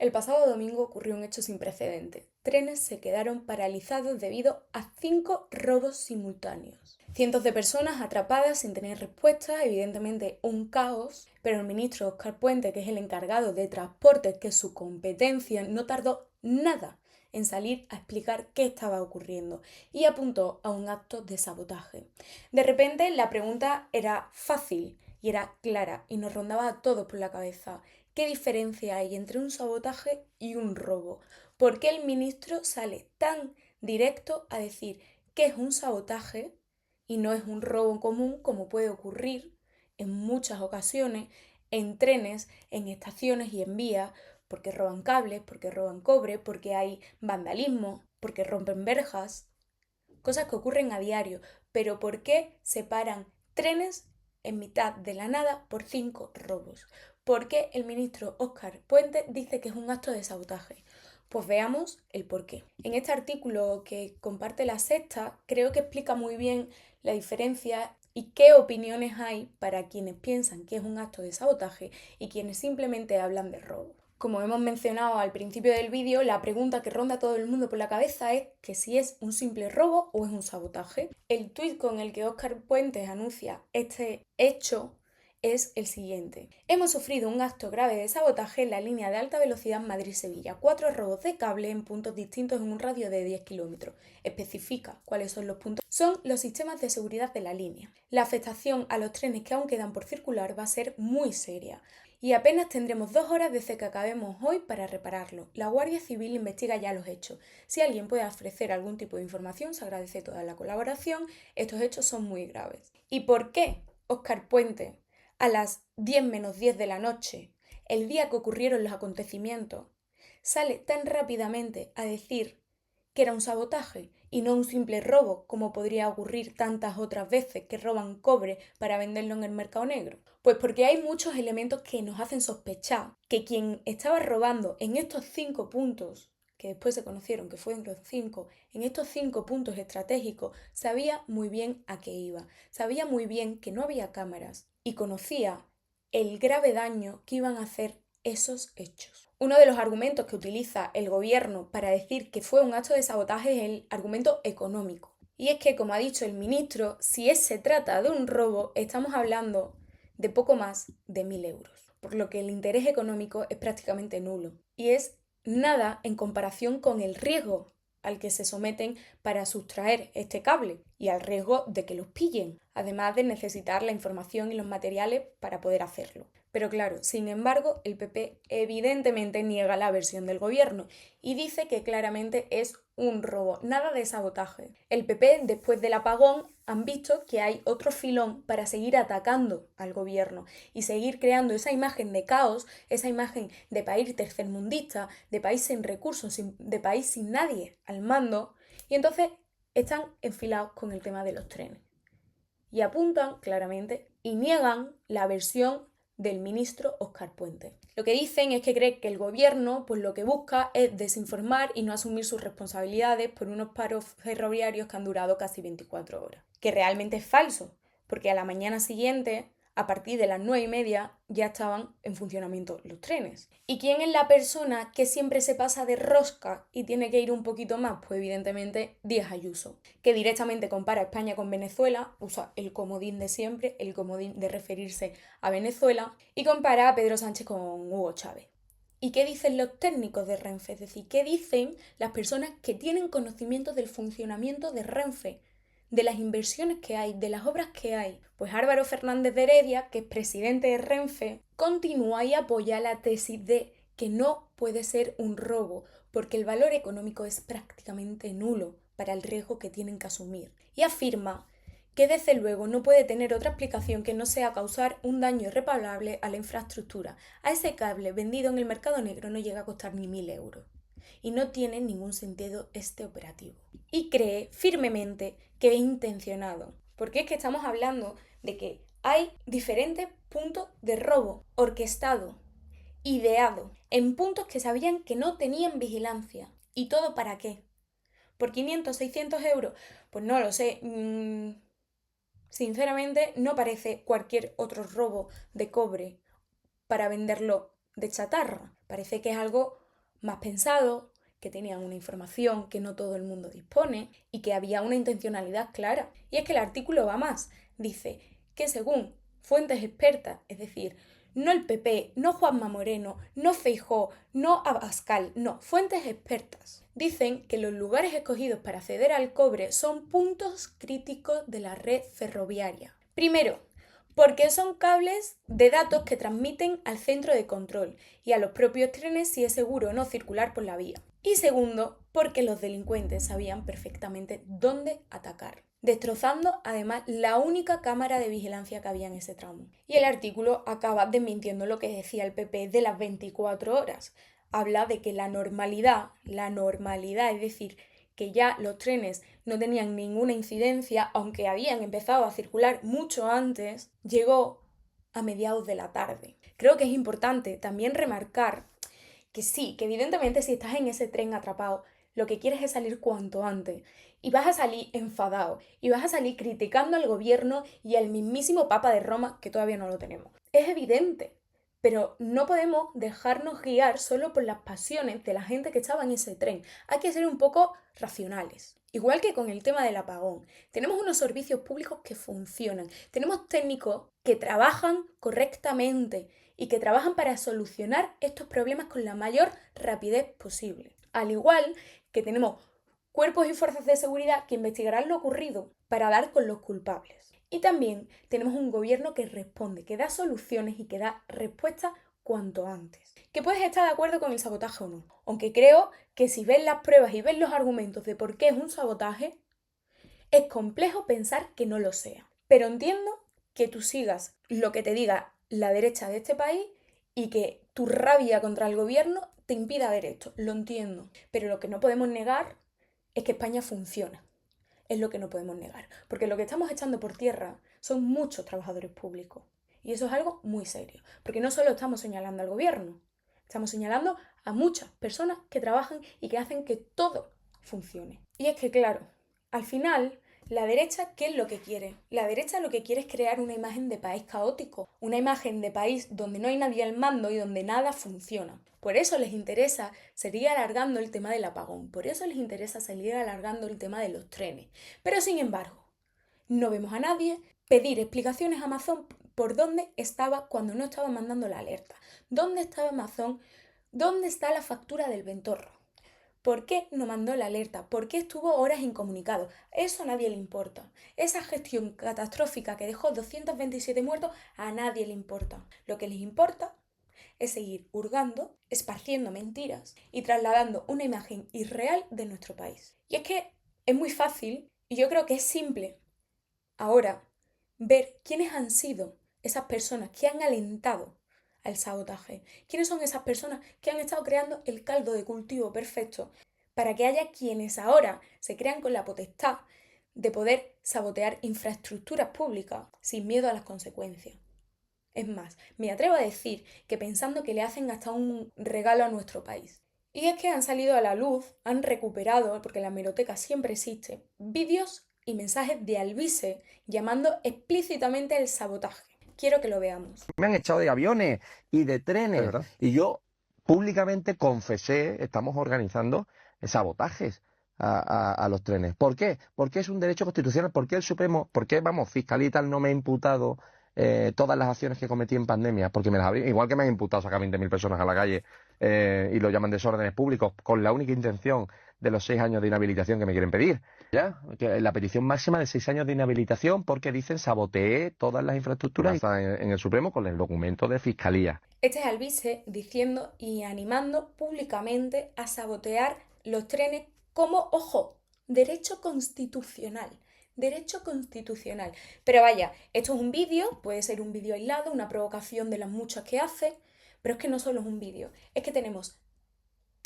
El pasado domingo ocurrió un hecho sin precedentes. Trenes se quedaron paralizados debido a 5 robos simultáneos. Cientos de personas atrapadas sin tener respuesta, evidentemente un caos, pero el ministro Óscar Puente, que es el encargado de transportes, que es su competencia, no tardó nada en salir a explicar qué estaba ocurriendo y apuntó a un acto de sabotaje. De repente la pregunta era fácil y era clara y nos rondaba a todos por la cabeza. ¿Qué diferencia hay entre un sabotaje y un robo? ¿Por qué el ministro sale tan directo a decir que es un sabotaje y no es un robo común como puede ocurrir en muchas ocasiones en trenes, en estaciones y en vías, porque roban cables, porque roban cobre, porque hay vandalismo, porque rompen verjas, cosas que ocurren a diario, pero ¿por qué separan trenes en mitad de la nada por 5 robos? ¿Por qué el ministro Óscar Puente dice que es un acto de sabotaje? Pues veamos el porqué. En este artículo que comparte La Sexta, creo que explica muy bien la diferencia y qué opiniones hay para quienes piensan que es un acto de sabotaje y quienes simplemente hablan de robo. Como hemos mencionado al principio del vídeo, la pregunta que ronda a todo el mundo por la cabeza es que si es un simple robo o es un sabotaje. El tuit con el que Óscar Puentes anuncia este hecho es el siguiente. Hemos sufrido un acto grave de sabotaje en la línea de alta velocidad Madrid-Sevilla. 4 robos de cable en puntos distintos en un radio de 10 kilómetros. Especifica cuáles son los puntos. Son los sistemas de seguridad de la línea. La afectación a los trenes que aún quedan por circular va a ser muy seria y apenas tendremos 2 horas desde que acabemos hoy para repararlo. La Guardia Civil investiga ya los hechos. Si alguien puede ofrecer algún tipo de información, se agradece toda la colaboración. Estos hechos son muy graves. ¿Y por qué Óscar Puente, a las 10 menos 10 de la noche, el día que ocurrieron los acontecimientos, sale tan rápidamente a decir que era un sabotaje y no un simple robo, como podría ocurrir tantas otras veces que roban cobre para venderlo en el mercado negro? Pues porque hay muchos elementos que nos hacen sospechar que quien estaba robando en estos 5 puntos, que después se conocieron que fueron los 5, en estos 5 puntos estratégicos, sabía muy bien a qué iba, sabía muy bien que no había cámaras y conocía el grave daño que iban a hacer esos hechos. Uno de los argumentos que utiliza el gobierno para decir que fue un acto de sabotaje es el argumento económico. Y es que, como ha dicho el ministro, si se trata de un robo, estamos hablando de poco más de 1.000 euros, por lo que el interés económico es prácticamente nulo. Y es nada en comparación con el riesgo al que se someten para sustraer este cable y al riesgo de que los pillen, además de necesitar la información y los materiales para poder hacerlo. Pero claro, sin embargo, el PP evidentemente niega la versión del gobierno y dice que claramente es un robo, nada de sabotaje. El PP, después del apagón, han visto que hay otro filón para seguir atacando al gobierno y seguir creando esa imagen de caos, esa imagen de país tercermundista, de país sin recursos, de país sin nadie al mando, y entonces están enfilados con el tema de los trenes. Y apuntan claramente y niegan la versión del ministro Óscar Puente. Lo que dicen es que cree que el gobierno pues lo que busca es desinformar y no asumir sus responsabilidades por unos paros ferroviarios que han durado casi 24 horas. Que realmente es falso, porque a la mañana siguiente, a partir de las 9:30, ya estaban en funcionamiento los trenes. ¿Y quién es la persona que siempre se pasa de rosca y tiene que ir un poquito más? Pues evidentemente Díaz Ayuso, que directamente compara España con Venezuela, usa el comodín de siempre, el comodín de referirse a Venezuela, y compara a Pedro Sánchez con Hugo Chávez. ¿Y qué dicen los técnicos de Renfe? Es decir, ¿qué dicen las personas que tienen conocimiento del funcionamiento de Renfe? De las inversiones que hay, de las obras que hay. Pues Álvaro Fernández de Heredia, que es presidente de Renfe, continúa y apoya la tesis de que no puede ser un robo, porque el valor económico es prácticamente nulo para el riesgo que tienen que asumir. Y afirma que desde luego no puede tener otra explicación que no sea causar un daño irreparable a la infraestructura. A ese cable vendido en el mercado negro no llega a costar ni 1.000 euros. Y no tiene ningún sentido este operativo. Y cree firmemente que es intencionado. Porque es que estamos hablando de que hay diferentes puntos de robo orquestado, ideado, en puntos que sabían que no tenían vigilancia. ¿Y todo para qué? ¿Por 500, 600 euros? Pues no lo sé. Sinceramente, no parece cualquier otro robo de cobre para venderlo de chatarra. Parece que es algo más pensados, que tenían una información que no todo el mundo dispone y que había una intencionalidad clara. Y es que el artículo va más. Dice que según fuentes expertas, es decir, no el PP, no Juanma Moreno, no Feijóo, no Abascal, no, fuentes expertas. Dicen que los lugares escogidos para acceder al cobre son puntos críticos de la red ferroviaria. Primero, porque son cables de datos que transmiten al centro de control y a los propios trenes si es seguro o no circular por la vía. Y segundo, porque los delincuentes sabían perfectamente dónde atacar, destrozando además la única cámara de vigilancia que había en ese tramo. Y el artículo acaba desmintiendo lo que decía el PP de las 24 horas. Habla de que la normalidad, es decir, que ya los trenes no tenían ninguna incidencia, aunque habían empezado a circular mucho antes, llegó a mediados de la tarde. Creo que es importante también remarcar que sí, que evidentemente si estás en ese tren atrapado, lo que quieres es salir cuanto antes. Y vas a salir enfadado, y vas a salir criticando al gobierno y al mismísimo Papa de Roma, que todavía no lo tenemos. Es evidente, pero no podemos dejarnos guiar solo por las pasiones de la gente que estaba en ese tren. Hay que ser un poco racionales. Igual que con el tema del apagón. Tenemos unos servicios públicos que funcionan. Tenemos técnicos que trabajan correctamente y que trabajan para solucionar estos problemas con la mayor rapidez posible. Al igual que tenemos cuerpos y fuerzas de seguridad que investigarán lo ocurrido para dar con los culpables. Y también tenemos un gobierno que responde, que da soluciones y que da respuestas cuanto antes. Que puedes estar de acuerdo con el sabotaje o no. Aunque creo que si ves las pruebas y ves los argumentos de por qué es un sabotaje, es complejo pensar que no lo sea. Pero entiendo que tú sigas lo que te diga la derecha de este país y que tu rabia contra el gobierno te impida ver esto. Lo entiendo. Pero lo que no podemos negar es que España funciona. Es lo que no podemos negar. Porque lo que estamos echando por tierra son muchos trabajadores públicos. Y eso es algo muy serio. Porque no solo estamos señalando al gobierno, estamos señalando a muchas personas que trabajan y que hacen que todo funcione. Y es que, claro, al final, la derecha, ¿qué es lo que quiere? La derecha lo que quiere es crear una imagen de país caótico, una imagen de país donde no hay nadie al mando y donde nada funciona. Por eso les interesa seguir alargando el tema del apagón, por eso les interesa seguir alargando el tema de los trenes. Pero sin embargo, no vemos a nadie pedir explicaciones a Amazon por dónde estaba cuando no estaba mandando la alerta. ¿Dónde estaba Amazon? ¿Dónde está la factura del Ventorro? ¿Por qué no mandó la alerta? ¿Por qué estuvo horas incomunicado? Eso a nadie le importa. Esa gestión catastrófica que dejó 227 muertos, a nadie le importa. Lo que les importa es seguir hurgando, esparciendo mentiras y trasladando una imagen irreal de nuestro país. Y es que es muy fácil, y yo creo que es simple, ahora, ver quiénes han sido esas personas que han alentado al sabotaje. ¿Quiénes son esas personas que han estado creando el caldo de cultivo perfecto para que haya quienes ahora se crean con la potestad de poder sabotear infraestructuras públicas sin miedo a las consecuencias? Es más, me atrevo a decir que pensando que le hacen hasta un regalo a nuestro país. Y es que han salido a la luz, han recuperado, porque la hemeroteca siempre existe, vídeos y mensajes de Alvise llamando explícitamente el sabotaje. Quiero que lo veamos. Me han echado de aviones y de Es trenes. verdad. Y yo públicamente confesé, estamos organizando sabotajes a los trenes. ¿Por qué? Porque es un derecho constitucional. ¿Por qué el Supremo, por qué, vamos, Fiscalía y tal no me ha imputado todas las acciones que cometí en pandemia? Porque me las habría, igual que me han imputado sacar 20.000 personas a la calle y lo llaman desórdenes públicos, con la única intención de los 6 años de inhabilitación que me quieren pedir. Ya, que la petición máxima de 6 años de inhabilitación porque dicen saboteé todas las infraestructuras en el Supremo con el documento de Fiscalía. Este es Alvise diciendo y animando públicamente a sabotear los trenes como, ojo, derecho constitucional. Derecho constitucional. Pero vaya, esto es un vídeo, puede ser un vídeo aislado, una provocación de las muchas que hace, pero es que no solo es un vídeo, es que tenemos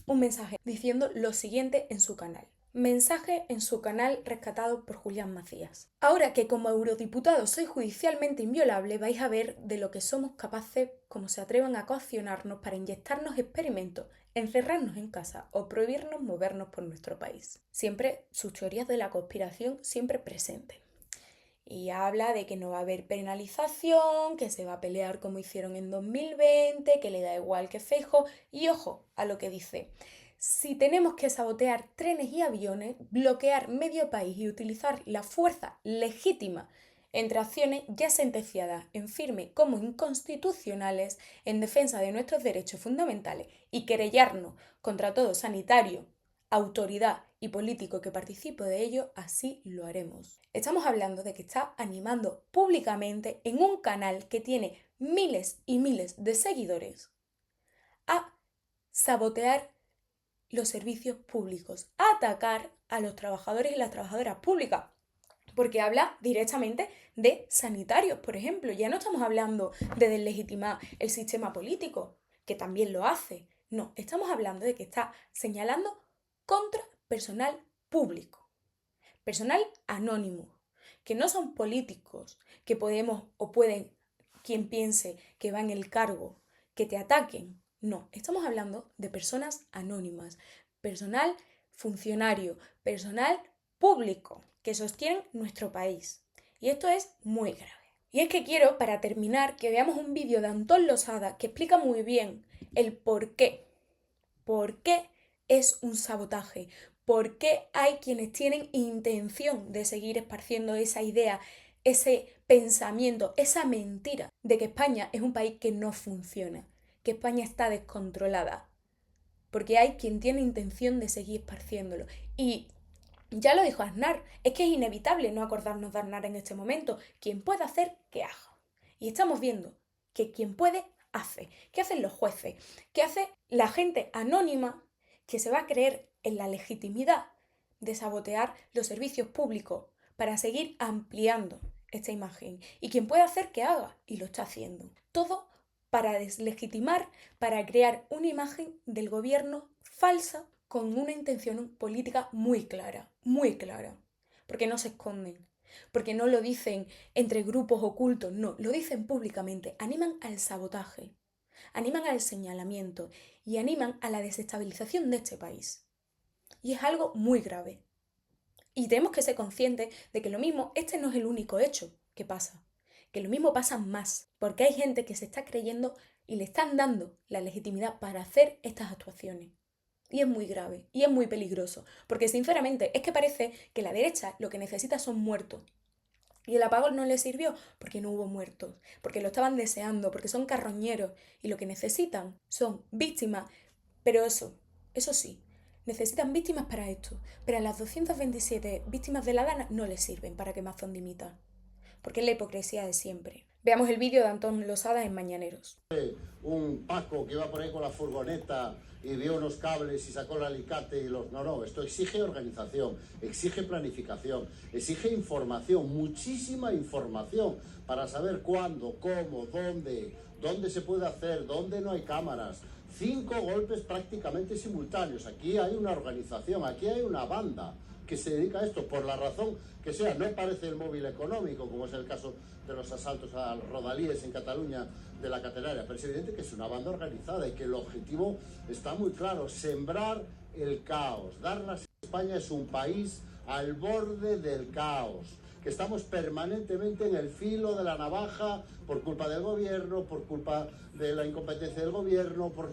un mensaje diciendo lo siguiente en su canal. Mensaje en su canal rescatado por Julián Macías. Ahora que como eurodiputado soy judicialmente inviolable, vais a ver de lo que somos capaces como se atrevan a coaccionarnos para inyectarnos experimentos, encerrarnos en casa o prohibirnos movernos por nuestro país. Siempre sus teorías de la conspiración siempre presentes. Y habla de que no va a haber penalización, que se va a pelear como hicieron en 2020, que le da igual que Feijóo. Y ojo a lo que dice. Si tenemos que sabotear trenes y aviones, bloquear medio país y utilizar la fuerza legítima entre acciones ya sentenciadas en firme como inconstitucionales en defensa de nuestros derechos fundamentales y querellarnos contra todo sanitario, autoridad y político que participe de ello, así lo haremos. Estamos hablando de que está animando públicamente en un canal que tiene miles y miles de seguidores a sabotear los servicios públicos, a atacar a los trabajadores y las trabajadoras públicas, porque habla directamente de sanitarios, por ejemplo. Ya no estamos hablando de deslegitimar el sistema político, que también lo hace. No, estamos hablando de que está señalando contra personal público, personal anónimo, que no son políticos, que podemos o pueden, quien piense que va en el cargo, que te ataquen. No, estamos hablando de personas anónimas, personal funcionario, personal público que sostienen nuestro país. Y esto es muy grave. Y es que quiero, para terminar, que veamos un vídeo de Antón Losada que explica muy bien el por qué. ¿Por qué es un sabotaje? ¿Por qué hay quienes tienen intención de seguir esparciendo esa idea, ese pensamiento, esa mentira de que España es un país que no funciona, que España está descontrolada? Porque hay quien tiene intención de seguir esparciéndolo. Y ya lo dijo Aznar, es que es inevitable no acordarnos de Aznar en este momento. Quien puede hacer, que haga. Y estamos viendo que quien puede, hace. ¿Qué hacen los jueces? ¿Qué hace la gente anónima que se va a creer en la legitimidad de sabotear los servicios públicos para seguir ampliando esta imagen? Y quien puede hacer, que haga. Y lo está haciendo. Todo para deslegitimar, para crear una imagen del gobierno falsa con una intención política muy clara, porque no se esconden, porque no lo dicen entre grupos ocultos, no, lo dicen públicamente, animan al sabotaje, animan al señalamiento y animan a la desestabilización de este país. Y es algo muy grave. Y tenemos que ser conscientes de que lo mismo, este no es el único hecho que pasa, que lo mismo pasa más, porque hay gente que se está creyendo y le están dando la legitimidad para hacer estas actuaciones. Y es muy grave, y es muy peligroso, porque sinceramente es que parece que la derecha lo que necesita son muertos. Y el apagón no les sirvió porque no hubo muertos, porque lo estaban deseando, porque son carroñeros, y lo que necesitan son víctimas, pero eso sí, necesitan víctimas para esto, pero a las 227 víctimas de la Dana no les sirven para que Mazón dimita, porque es la hipocresía de siempre. Veamos el vídeo de Antón Losada en Mañaneros. Un Paco que iba por ahí con la furgoneta y vio unos cables y sacó el alicate y los... No, esto exige organización, exige planificación, exige información, muchísima información para saber cuándo, cómo, dónde se puede hacer, dónde no hay cámaras. 5 golpes prácticamente simultáneos. Aquí hay una organización, aquí hay una banda que se dedica a esto, por la razón que sea. No parece el móvil económico, como es el caso de los asaltos a Rodalíes en Cataluña de la Catedral, pero es evidente que es una banda organizada y que el objetivo está muy claro: sembrar el caos, España es un país al borde del caos, que estamos permanentemente en el filo de la navaja por culpa del gobierno, por culpa de la incompetencia del gobierno, por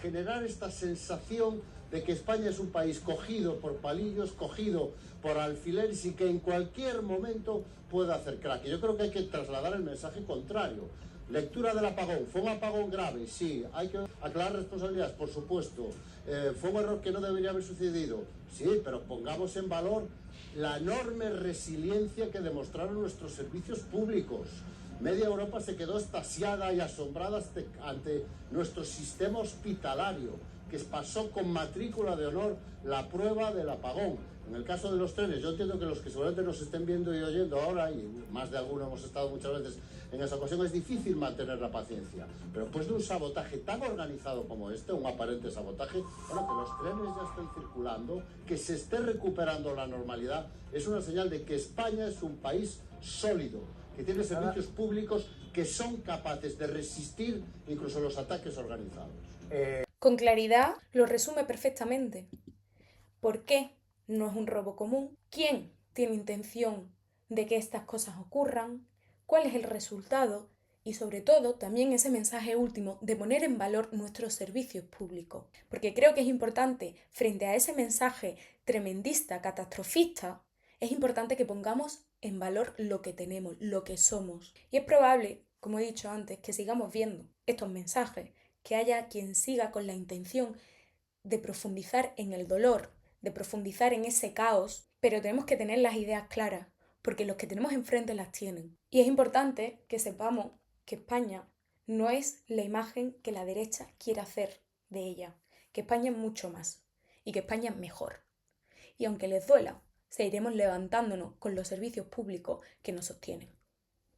generar esta sensación de que España es un país cogido por palillos, cogido por alfileres y que en cualquier momento puede hacer crack. Yo creo que hay que trasladar el mensaje contrario. Lectura del apagón. ¿Fue un apagón grave? Sí. ¿Hay que aclarar responsabilidades? Por supuesto. ¿Fue un error que no debería haber sucedido? Sí, pero pongamos en valor la enorme resiliencia que demostraron nuestros servicios públicos. Media Europa se quedó extasiada y asombrada ante nuestro sistema hospitalario, que pasó con matrícula de honor la prueba del apagón. En el caso de los trenes, yo entiendo que los que seguramente nos estén viendo y oyendo ahora, y más de alguno hemos estado muchas veces en esa ocasión, es difícil mantener la paciencia. Pero después de un sabotaje tan organizado como este, un aparente sabotaje, bueno, que los trenes ya estén circulando, que se esté recuperando la normalidad, es una señal de que España es un país sólido, que tiene servicios públicos que son capaces de resistir incluso los ataques organizados. Con claridad lo resume perfectamente. ¿Por qué no es un robo común? ¿Quién tiene intención de que estas cosas ocurran, cuál es el resultado y sobre todo también ese mensaje último de poner en valor nuestros servicios públicos. Porque creo que es importante, frente a ese mensaje tremendista, catastrofista, es importante que pongamos en valor lo que tenemos, lo que somos. Y es probable, como he dicho antes, que sigamos viendo estos mensajes, que haya quien siga con la intención de profundizar en el dolor, de profundizar en ese caos, pero tenemos que tener las ideas claras, porque los que tenemos enfrente las tienen. Y es importante que sepamos que España no es la imagen que la derecha quiere hacer de ella, que España es mucho más y que España es mejor. Y aunque les duela, seguiremos levantándonos con los servicios públicos que nos sostienen.